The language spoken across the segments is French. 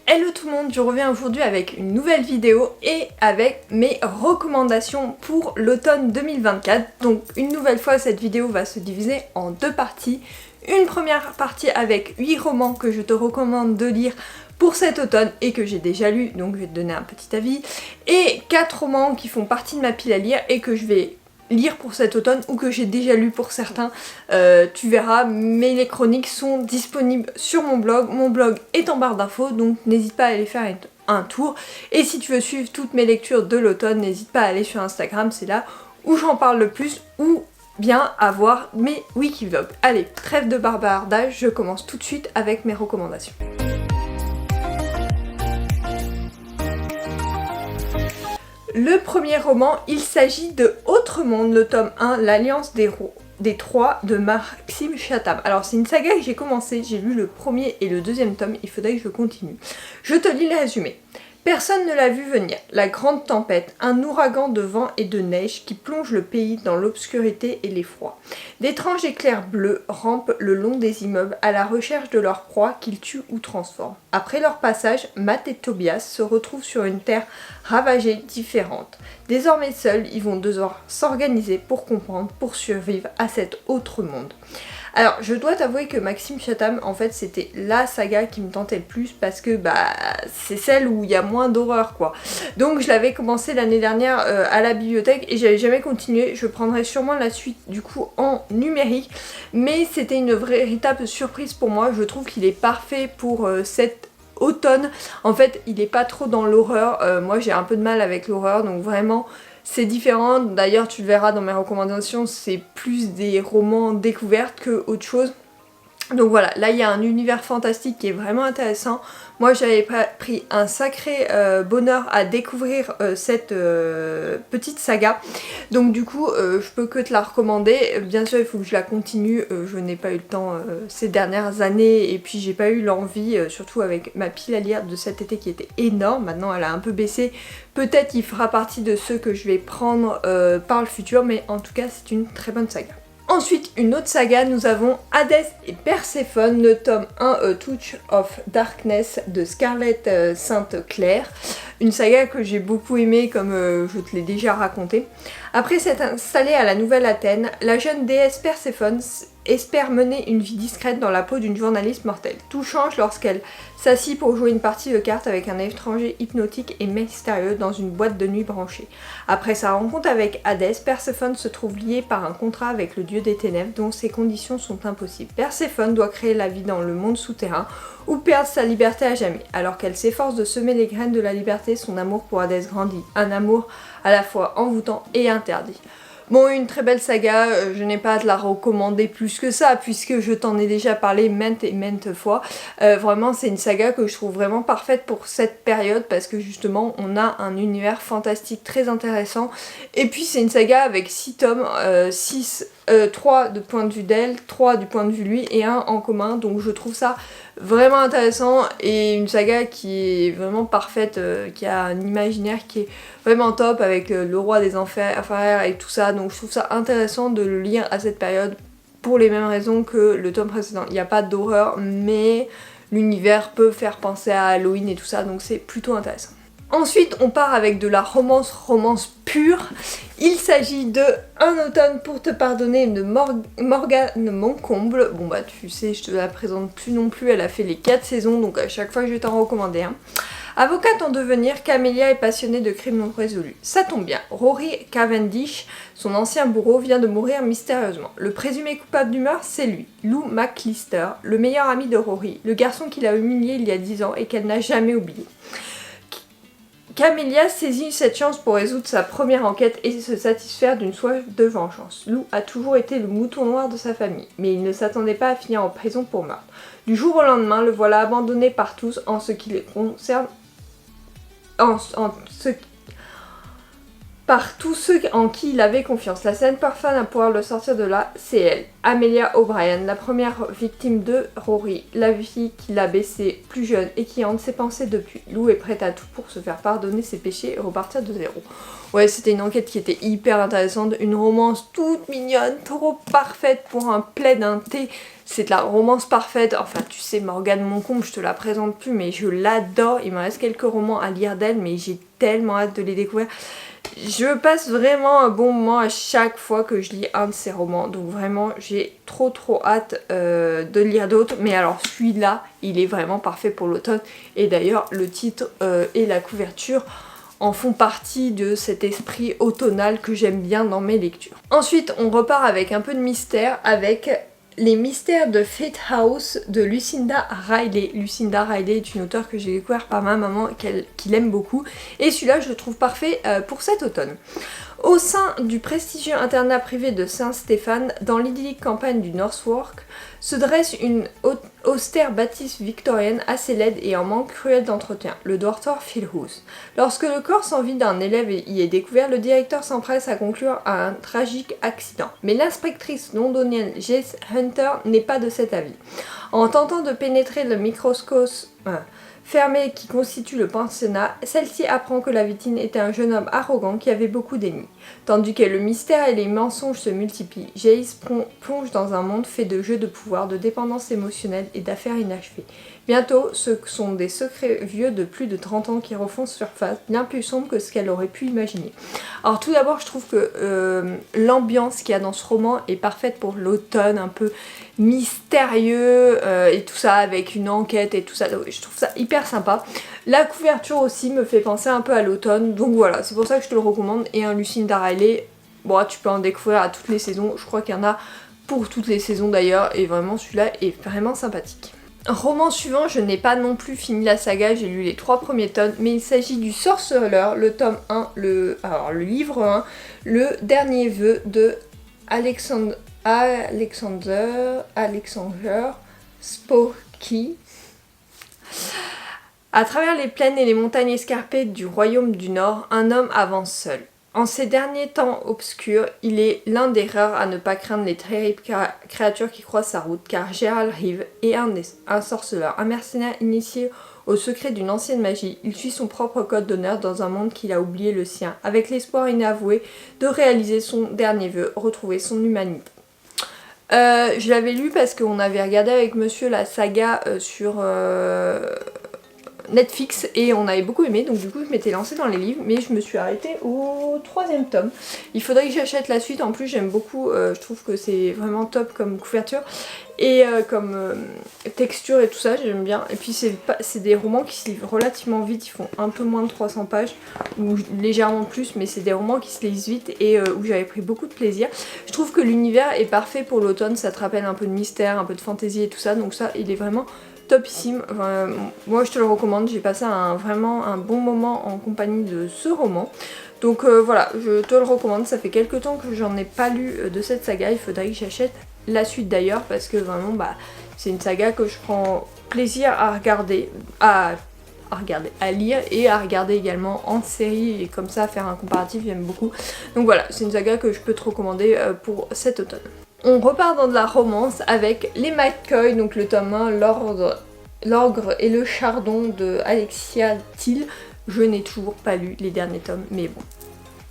Hello tout le monde, je reviens aujourd'hui avec une nouvelle vidéo et avec mes recommandations pour l'automne 2024. Donc une nouvelle fois, cette vidéo va se diviser en deux parties. Une première partie avec 8 romans que je te recommande de lire pour cet automne et que j'ai déjà lu, donc je vais te donner un petit avis. Et 4 romans qui font partie de ma pile à lire et que je vais lire pour cet automne ou que j'ai déjà lu pour certains, tu verras, mais les chroniques sont disponibles sur mon blog est en barre d'infos, donc n'hésite pas à aller faire un tour. Et si tu veux suivre toutes mes lectures de l'automne, n'hésite pas à aller sur Instagram, c'est là où j'en parle le plus, ou bien à voir mes wikivlogs. Allez, trêve de bavardage, je commence tout de suite avec mes recommandations. Le premier roman, il s'agit de Autre Monde, le tome 1, l'Alliance des Trois de Maxime Chatham. Alors c'est une saga que j'ai commencé, j'ai lu le premier et le deuxième tome, il faudrait que je continue. Je te lis le résumé. Personne ne l'a vu venir. La grande tempête, un ouragan de vent et de neige qui plonge le pays dans l'obscurité et l'effroi. D'étranges éclairs bleus rampent le long des immeubles à la recherche de leur proie qu'ils tuent ou transforment. Après leur passage, Matt et Tobias se retrouvent sur une terre ravagée, différente. Désormais seuls, ils vont devoir s'organiser pour comprendre, pour survivre à cet autre monde. Alors, je dois t'avouer que Maxime Chatham, en fait, c'était la saga qui me tentait le plus parce que c'est celle où il y a moins d'horreur, quoi. Donc, je l'avais commencé l'année dernière à la bibliothèque et j'avais jamais continué. Je prendrai sûrement la suite, du coup, en numérique. Mais c'était une véritable surprise pour moi. Je trouve qu'il est parfait pour cette automne. En fait, il est pas trop dans l'horreur. Moi, j'ai un peu de mal avec l'horreur, donc vraiment... C'est différent, d'ailleurs tu le verras dans mes recommandations, c'est plus des romans découvertes que autre chose. Donc voilà, là il y a un univers fantastique qui est vraiment intéressant. Moi j'avais pris un sacré bonheur à découvrir cette petite saga. Donc du coup je peux que te la recommander. Bien sûr il faut que je la continue, je n'ai pas eu le temps ces dernières années et puis j'ai pas eu l'envie, surtout avec ma pile à lire de cet été qui était énorme. Maintenant elle a un peu baissé, peut-être il fera partie de ceux que je vais prendre par le futur, mais en tout cas c'est une très bonne saga. Ensuite, une autre saga, nous avons Hadès et Perséphone, le tome 1 A Touch of Darkness de Scarlett St. Clair. Une saga que j'ai beaucoup aimée, comme je te l'ai déjà raconté. Après s'être installée à la Nouvelle Athènes, la jeune déesse Perséphone espère mener une vie discrète dans la peau d'une journaliste mortelle. Tout change lorsqu'elle s'assit pour jouer une partie de cartes avec un étranger hypnotique et mystérieux dans une boîte de nuit branchée. Après sa rencontre avec Hadès, Perséphone se trouve liée par un contrat avec le dieu des ténèbres dont ses conditions sont impossibles. Perséphone doit créer la vie dans le monde souterrain ou perdre sa liberté à jamais. Alors qu'elle s'efforce de semer les graines de la liberté, son amour pour Hadès grandit. Un amour à la fois envoûtant et interdit. Bon, une très belle saga, je n'ai pas à te la recommander plus que ça, puisque je t'en ai déjà parlé maintes et maintes fois. Vraiment, c'est une saga que je trouve vraiment parfaite pour cette période, parce que justement, on a un univers fantastique très intéressant. Et puis, c'est une saga avec 6 tomes, 3 du point de vue d'elle, 3 du point de vue lui, et 1 en commun. Donc je trouve ça vraiment intéressant, et une saga qui est vraiment parfaite, qui a un imaginaire qui est vraiment top, avec le roi des enfers et tout ça. Donc je trouve ça intéressant de le lire à cette période pour les mêmes raisons que le tome précédent. Il n'y a pas d'horreur, mais l'univers peut faire penser à Halloween et tout ça, donc c'est plutôt intéressant. Ensuite, on part avec de la romance pure. Il s'agit de Un automne pour te pardonner de Morgane Moncomble. Bon bah tu sais, je te la présente plus non plus, elle a fait les 4 saisons, donc à chaque fois je vais t'en recommander un. Avocate en devenir, Camélia est passionnée de crimes non résolus. Ça tombe bien, Rory Cavendish, son ancien bourreau, vient de mourir mystérieusement. Le présumé coupable du meurtre, c'est lui, Lou McClister, le meilleur ami de Rory, le garçon qui l'a humilié il y a 10 ans et qu'elle n'a jamais oublié. Camélia saisit cette chance pour résoudre sa première enquête et se satisfaire d'une soif de vengeance. Lou a toujours été le mouton noir de sa famille, mais il ne s'attendait pas à finir en prison pour meurtre. Du jour au lendemain, le voilà abandonné par tous en ce qui les concerne, par tous ceux en qui il avait confiance. La seule personne à pouvoir le sortir de là, c'est elle, Amelia O'Brien, la première victime de Rory, la fille qui l'a baissé plus jeune et qui hante ses pensées depuis. Lou est prête à tout pour se faire pardonner ses péchés et repartir de zéro. Ouais, c'était une enquête qui était hyper intéressante, une romance toute mignonne, trop parfaite pour un plaid, un thé. c'est de la romance parfaite. Enfin tu sais, Morgane Moncombe, je te la présente plus mais je l'adore. Il me reste quelques romans à lire d'elle mais j'ai tellement hâte de les découvrir. Je passe vraiment un bon moment à chaque fois que je lis un de ces romans. Donc vraiment j'ai trop hâte de lire d'autres. Mais alors celui-là, il est vraiment parfait pour l'automne. Et d'ailleurs le titre et la couverture en font partie de cet esprit automnal que j'aime bien dans mes lectures. Ensuite on repart avec un peu de mystère avec Les mystères de Fate House de Lucinda Riley. Lucinda Riley est une auteure que j'ai découvert par ma maman qu'il aime beaucoup et celui-là je le trouve parfait pour cet automne. Au sein du prestigieux internat privé de Saint-Stéphane, dans l'idyllique campagne du Northwark, se dresse une austère bâtisse victorienne assez laide et en manque cruel d'entretien, le dortoir Philhouse. Lorsque le corps sans vie d'un élève y est découvert, le directeur s'empresse à conclure à un tragique accident. Mais l'inspectrice londonienne Jess Hunter n'est pas de cet avis. En tentant de pénétrer le microscope fermé qui constitue le pensionnat, celle-ci apprend que la victime était un jeune homme arrogant qui avait beaucoup d'ennemis. Tandis que le mystère et les mensonges se multiplient, Jace plonge dans un monde fait de jeux de pouvoir, de dépendance émotionnelle et d'affaires inachevées. Bientôt, ce sont des secrets vieux de plus de 30 ans qui refont surface, bien plus sombres que ce qu'elle aurait pu imaginer. Alors tout d'abord, je trouve que l'ambiance qu'il y a dans ce roman est parfaite pour l'automne, un peu mystérieux et tout ça, avec une enquête et tout ça. Je trouve ça hyper sympa. La couverture aussi me fait penser un peu à l'automne, donc voilà, c'est pour ça que je te le recommande. Et un Lucinda Riley, bon, tu peux en découvrir à toutes les saisons, je crois qu'il y en a pour toutes les saisons d'ailleurs, et vraiment celui-là est vraiment sympathique. Roman suivant, je n'ai pas non plus fini la saga, j'ai lu les 3 premiers tomes, mais il s'agit du Sorceleur, le tome 1, le livre 1, le dernier vœu de Alexander Spooky. À travers les plaines et les montagnes escarpées du royaume du Nord, un homme avance seul. En ces derniers temps obscurs, il est l'un des rares à ne pas craindre les terribles créatures qui croisent sa route, car Gerald Reeve est un sorceleur, un mercenaire initié au secret d'une ancienne magie. Il suit son propre code d'honneur dans un monde qu'il a oublié le sien, avec l'espoir inavoué de réaliser son dernier vœu, retrouver son humanité. Je l'avais lu parce qu'on avait regardé avec monsieur la saga sur Netflix et on avait beaucoup aimé, donc du coup je m'étais lancée dans les livres, mais je me suis arrêtée au 3e tome. Il faudrait que j'achète la suite, en plus j'aime beaucoup, je trouve que c'est vraiment top comme couverture et comme texture et tout ça, j'aime bien. Et puis c'est des romans qui se lisent relativement vite, ils font un peu moins de 300 pages, ou légèrement plus, mais c'est des romans qui se lisent vite et où j'avais pris beaucoup de plaisir. Je trouve que l'univers est parfait pour l'automne, ça te rappelle un peu de mystère, un peu de fantaisie et tout ça, donc ça il est vraiment topissime. Enfin, moi je te le recommande, j'ai passé vraiment un bon moment en compagnie de ce roman. Donc voilà, je te le recommande, ça fait quelques temps que j'en ai pas lu de cette saga, il faudrait que j'achète la suite d'ailleurs parce que vraiment c'est une saga que je prends plaisir à regarder, à lire et à regarder également en série et comme ça faire un comparatif, j'aime beaucoup. Donc voilà, c'est une saga que je peux te recommander pour cet automne. On repart dans de la romance avec Les McCoy, donc le tome 1, L'Ogre et le Chardon de Alexia Thiel. Je n'ai toujours pas lu les derniers tomes, mais bon.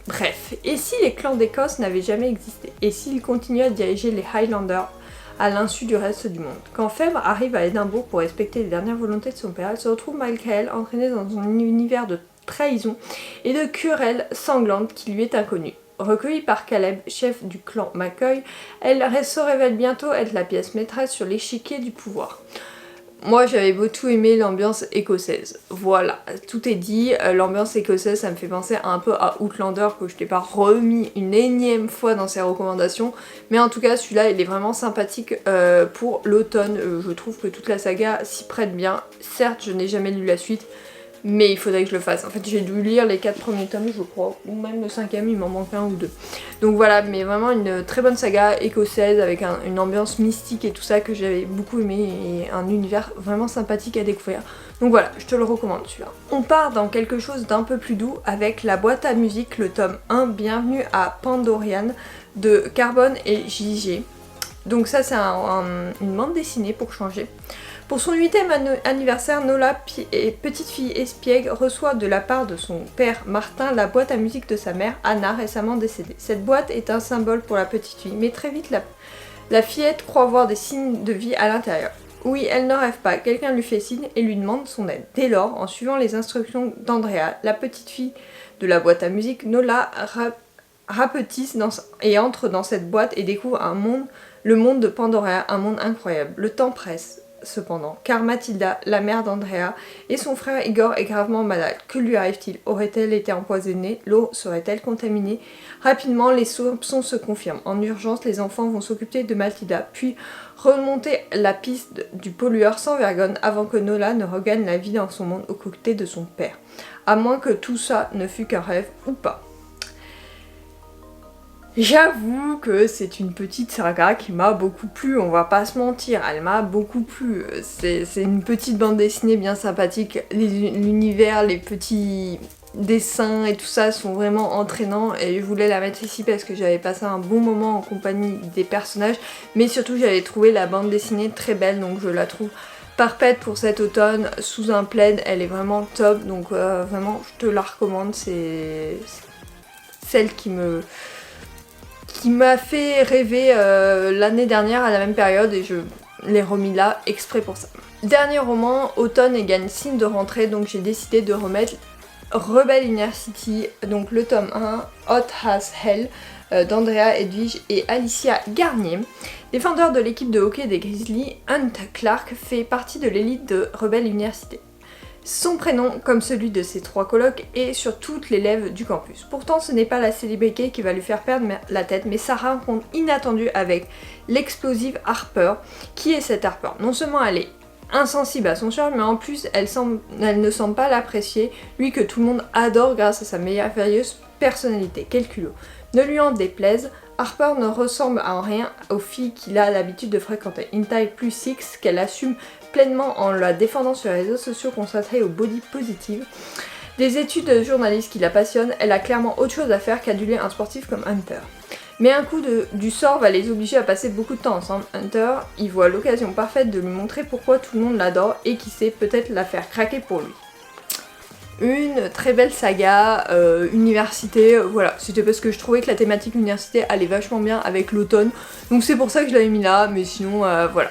Bref, et si les clans d'Écosse n'avaient jamais existé? Et s'ils continuaient à diriger les Highlanders à l'insu du reste du monde? Quand Fèvre arrive à Édimbourg pour respecter les dernières volontés de son père, elle se retrouve malgré elle entraînée dans un univers de trahison et de querelles sanglantes qui lui est inconnu. Recueillie par Caleb, chef du clan McCoy, elle se révèle bientôt être la pièce maîtresse sur l'échiquier du pouvoir. Moi j'avais beaucoup aimé l'ambiance écossaise, voilà, tout est dit, l'ambiance écossaise ça me fait penser un peu à Outlander que je t'ai pas remis une énième fois dans ses recommandations, mais en tout cas celui-là il est vraiment sympathique pour l'automne, je trouve que toute la saga s'y prête bien, certes je n'ai jamais lu la suite, mais il faudrait que je le fasse. En fait j'ai dû lire les 4 premiers tomes je crois, ou même le 5e, il m'en manque un ou deux. Donc voilà, mais vraiment une très bonne saga écossaise avec une ambiance mystique et tout ça que j'avais beaucoup aimé et un univers vraiment sympathique à découvrir. Donc voilà, je te le recommande celui-là. On part dans quelque chose d'un peu plus doux avec La boîte à musique, le tome 1, Bienvenue à Pandorian de Carbone et JG. Donc ça c'est une bande dessinée pour changer. Pour son 8e anniversaire, Nola, petite fille espiègle, reçoit de la part de son père Martin la boîte à musique de sa mère, Anna, récemment décédée. Cette boîte est un symbole pour la petite fille, mais très vite La fillette croit voir des signes de vie à l'intérieur. Oui, elle ne rêve pas, quelqu'un lui fait signe et lui demande son aide. Dès lors, en suivant les instructions d'Andrea, la petite fille de la boîte à musique, Nola rapetisse et entre dans cette boîte et découvre le monde de Pandora, un monde incroyable. Le temps presse, cependant, car Mathilda, la mère d'Andrea, et son frère Igor est gravement malade. Que lui arrive-t-il? Aurait-elle été empoisonnée? L'eau serait-elle contaminée? Rapidement, les soupçons se confirment. En urgence, les enfants vont s'occuper de Mathilda, puis remonter la piste du pollueur sans vergogne avant que Nola ne regagne la vie dans son monde aux côtés de son père. À moins que tout ça ne fût qu'un rêve ou pas. J'avoue que c'est une petite saga qui m'a beaucoup plu, on va pas se mentir, elle m'a beaucoup plu. C'est une petite bande dessinée bien sympathique, l'univers, les petits dessins et tout ça sont vraiment entraînants et je voulais la mettre ici parce que j'avais passé un bon moment en compagnie des personnages, mais surtout j'avais trouvé la bande dessinée très belle, donc je la trouve parfaite pour cet automne, sous un plaid, elle est vraiment top, donc vraiment je te la recommande, c'est celle qui m'a fait rêver l'année dernière à la même période et je l'ai remis là exprès pour ça. Dernier roman, automne égale signe de rentrée, donc j'ai décidé de remettre Rebel University, donc le tome 1, Hot as Hell, d'Andrea Edwige et Alicia Garnier. Défendeur de l'équipe de hockey des Grizzlies, Hunt Clark fait partie de l'élite de Rebel University. Son prénom, comme celui de ses 3 colocs, est sur toutes les lèvres du campus. Pourtant, ce n'est pas la célébrité qui va lui faire perdre la tête, mais sa rencontre inattendue avec l'explosive Harper. Qui est cette Harper? Non seulement elle est insensible à son charme, mais en plus elle ne semble pas l'apprécier, lui que tout le monde adore grâce à sa merveilleuse personnalité. Quel culot! Ne lui en déplaise, Harper ne ressemble en rien aux filles qu'il a l'habitude de fréquenter. Une taille plus 6 qu'elle assume pleinement en la défendant sur les réseaux sociaux consacrés au body positive. Des études de journaliste qui la passionnent, elle a clairement autre chose à faire qu'aduler un sportif comme Hunter. Mais un coup du sort va les obliger à passer beaucoup de temps ensemble. Hunter y voit l'occasion parfaite de lui montrer pourquoi tout le monde l'adore et qui sait peut-être la faire craquer pour lui. Une très belle saga, université, voilà, c'était parce que je trouvais que la thématique université allait vachement bien avec l'automne, donc c'est pour ça que je l'avais mis là, mais sinon voilà,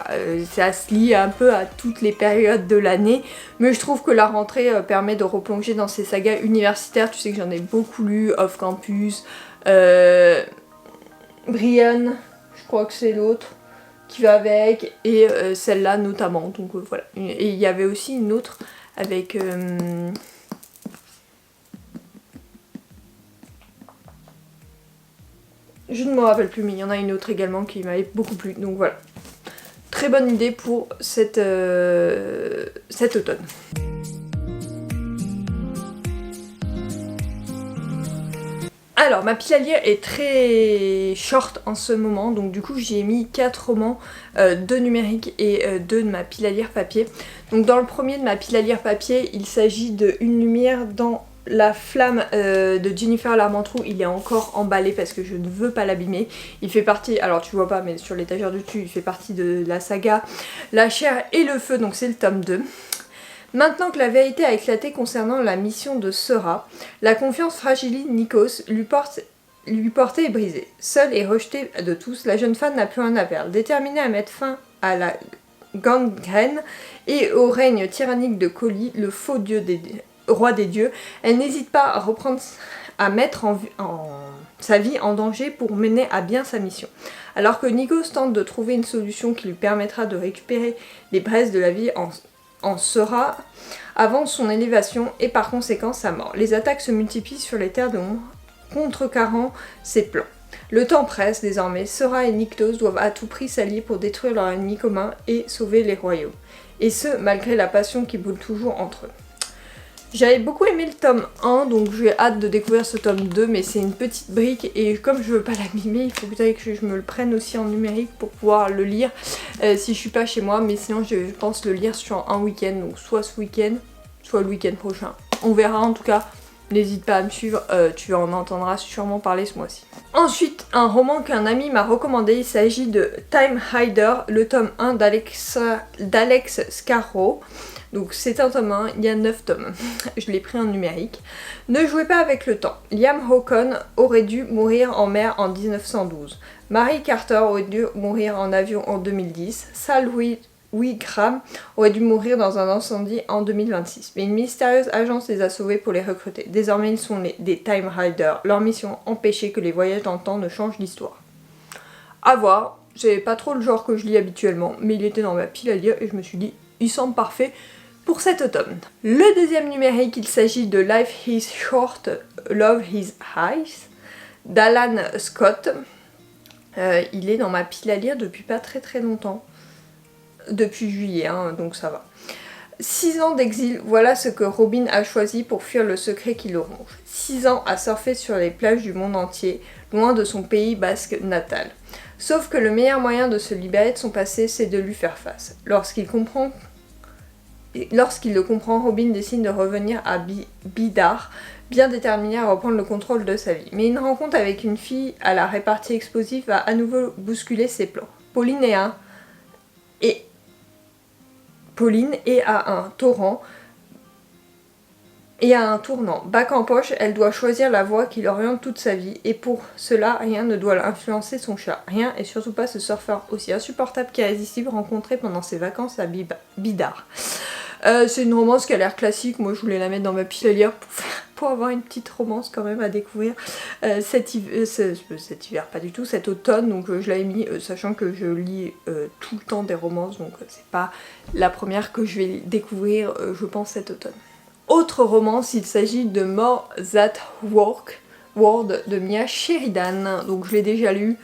ça se lit un peu à toutes les périodes de l'année, mais je trouve que la rentrée permet de replonger dans ces sagas universitaires, tu sais que j'en ai beaucoup lu, Off Campus, Brian, je crois que c'est l'autre qui va avec, et celle-là notamment, donc voilà, et il y avait aussi une autre avec... Je ne me rappelle plus, mais il y en a une autre également qui m'avait beaucoup plu, donc voilà. Très bonne idée pour cet automne. Alors, ma pile à lire est très short en ce moment, donc du coup j'y ai mis 4 romans, 2 numériques et 2 de ma pile à lire papier. Donc dans le premier de ma pile à lire papier, il s'agit de Une lumière dans la flamme de Jennifer Larmentrout. Il est encore emballé parce que je ne veux pas l'abîmer. Il fait partie, alors tu vois pas mais sur l'étagère du dessus, il fait partie de la saga La chair et le feu, donc c'est le tome 2. Maintenant que la vérité a éclaté concernant la mission de Sera, la confiance fragile Nikos lui portée est brisée. Seule et rejetée de tous, la jeune femme n'a plus rien à perdre. Déterminée à mettre fin à la gangrène et au règne tyrannique de Koli, le faux dieu roi des dieux, elle n'hésite pas à mettre sa vie en danger pour mener à bien sa mission. Alors que Nikos tente de trouver une solution qui lui permettra de récupérer les braises de la vie en Sera avant son élévation et par conséquent sa mort. Les attaques se multiplient sur les terres de l'ombre, contrecarrant ses plans. Le temps presse désormais, Sera et Nikos doivent à tout prix s'allier pour détruire leur ennemi commun et sauver les royaumes. Et ce, malgré la passion qui boule toujours entre eux. J'avais beaucoup aimé le tome 1, donc j'ai hâte de découvrir ce tome 2, mais c'est une petite brique et comme je veux pas l'abîmer, il faut peut-être que je me le prenne aussi en numérique pour pouvoir le lire si je suis pas chez moi, mais sinon je pense le lire sur un week-end, donc soit ce week-end, soit le week-end prochain. On verra en tout cas, n'hésite pas à me suivre, tu en entendras sûrement parler ce mois-ci. Ensuite, un roman qu'un ami m'a recommandé, il s'agit de Time Hider, le tome 1 d'Alex Scarrow. Donc c'est un tome 1, il y a 9 tomes. Je l'ai pris en numérique. Ne jouez pas avec le temps. Liam Hawken aurait dû mourir en mer en 1912. Mary Carter aurait dû mourir en avion en 2010. Sal Wigram aurait dû mourir dans un incendie en 2026. Mais une mystérieuse agence les a sauvés pour les recruter. Désormais ils sont des Time Riders. Leur mission, empêcher que les voyages dans le temps ne changent l'histoire. À voir. C'est pas trop le genre que je lis habituellement, mais il était dans ma pile à lire et je me suis dit, il semble parfait pour cet automne. Le deuxième numérique, il s'agit de Life is Short, Love is High d'Alan Scott. Il est dans ma pile à lire depuis pas très longtemps. Depuis juillet, hein, donc ça va. 6 ans d'exil, voilà ce que Robin a choisi pour fuir le secret qui le ronge. 6 ans à surfer sur les plages du monde entier, loin de son pays basque natal. Sauf que le meilleur moyen de se libérer de son passé, c'est de lui faire face. Lorsqu'il le comprend, Robin décide de revenir à Bidar, bien déterminé à reprendre le contrôle de sa vie. Mais une rencontre avec une fille à la répartie explosive va à nouveau bousculer ses plans. Pauline est à un tournant. Et à un tournant. Bac en poche, elle doit choisir la voie qui l'oriente toute sa vie. Et pour cela, rien ne doit influencer son chat. Rien, et surtout pas ce surfeur aussi insupportable qu'irrésistible rencontré pendant ses vacances à Bidar. C'est une romance qui a l'air classique. Moi, je voulais la mettre dans ma pile à lire pour avoir une petite romance quand même à découvrir cet hiver, pas du tout, cet automne. Donc je l'avais mis, sachant que je lis tout le temps des romances. Donc c'est pas la première que je vais découvrir, je pense, cet automne. Autre romance, il s'agit de More That World de Mia Sheridan. Donc je l'ai déjà lu,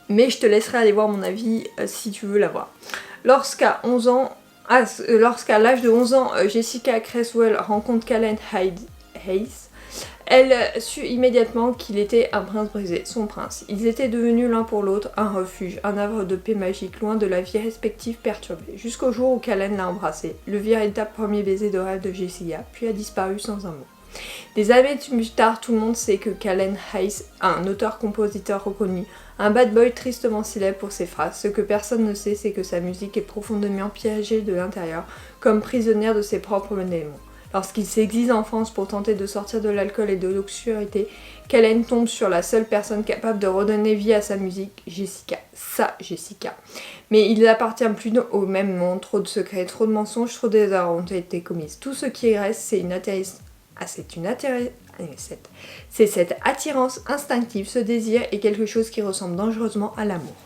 mais je te laisserai aller voir mon avis si tu veux la voir. Lorsqu'à l'âge de 11 ans, Jessica Creswell rencontre Callan Hayes, elle sut immédiatement qu'il était un prince brisé, son prince. Ils étaient devenus l'un pour l'autre un refuge, un havre de paix magique, loin de la vie respective perturbée. Jusqu'au jour où Callan l'a embrassé, le véritable premier baiser de rêve de Jessica, puis a disparu sans un mot. Des années plus tard, tout le monde sait que Callan Hayes, un auteur-compositeur reconnu, un bad boy tristement célèbre pour ses phrases. Ce que personne ne sait, c'est que sa musique est profondément piégée de l'intérieur, comme prisonnière de ses propres démons. Lorsqu'il s'exile en France pour tenter de sortir de l'alcool et de l'obscurité, Callan tombe sur la seule personne capable de redonner vie à sa musique, Jessica. Jessica. Mais il n'appartient plus au même monde, trop de secrets, trop de mensonges, trop d'erreurs ont été commises. Tout ce qui reste, c'est cette attirance instinctive, ce désir et quelque chose qui ressemble dangereusement à l'amour.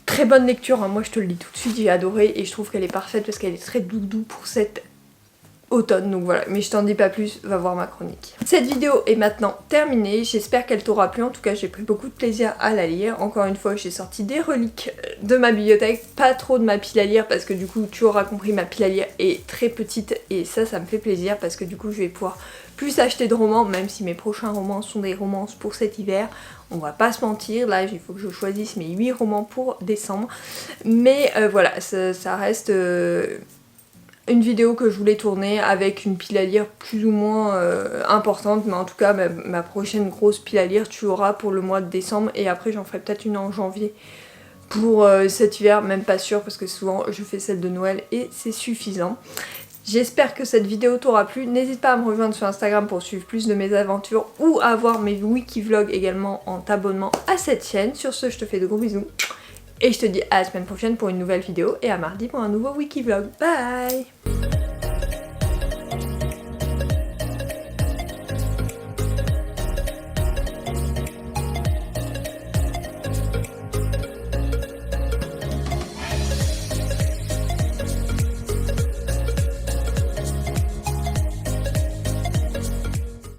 Très bonne lecture, hein. Moi je te le dis tout de suite, j'ai adoré et je trouve qu'elle est parfaite parce qu'elle est très doudou pour cet automne, donc voilà, mais je t'en dis pas plus, va voir ma chronique. Cette vidéo est maintenant terminée, j'espère qu'elle t'aura plu, en tout cas j'ai pris beaucoup de plaisir à la lire. Encore une fois, j'ai sorti des reliques de ma bibliothèque, pas trop de ma pile à lire parce que du coup tu auras compris, ma pile à lire est très petite et ça me fait plaisir parce que du coup je vais pouvoir plus acheter de romans, même si mes prochains romans sont des romances pour cet hiver. On va pas se mentir, là il faut que je choisisse mes 8 romans pour décembre. Mais voilà, ça reste une vidéo que je voulais tourner avec une pile à lire plus ou moins importante. Mais en tout cas, ma prochaine grosse pile à lire, tu l'auras pour le mois de décembre. Et après j'en ferai peut-être une en janvier pour cet hiver, même pas sûr parce que souvent je fais celle de Noël et c'est suffisant. J'espère que cette vidéo t'aura plu, n'hésite pas à me rejoindre sur Instagram pour suivre plus de mes aventures ou à voir mes wikivlogs également en t'abonnant à cette chaîne. Sur ce, je te fais de gros bisous et je te dis à la semaine prochaine pour une nouvelle vidéo et à mardi pour un nouveau wikivlog. Bye!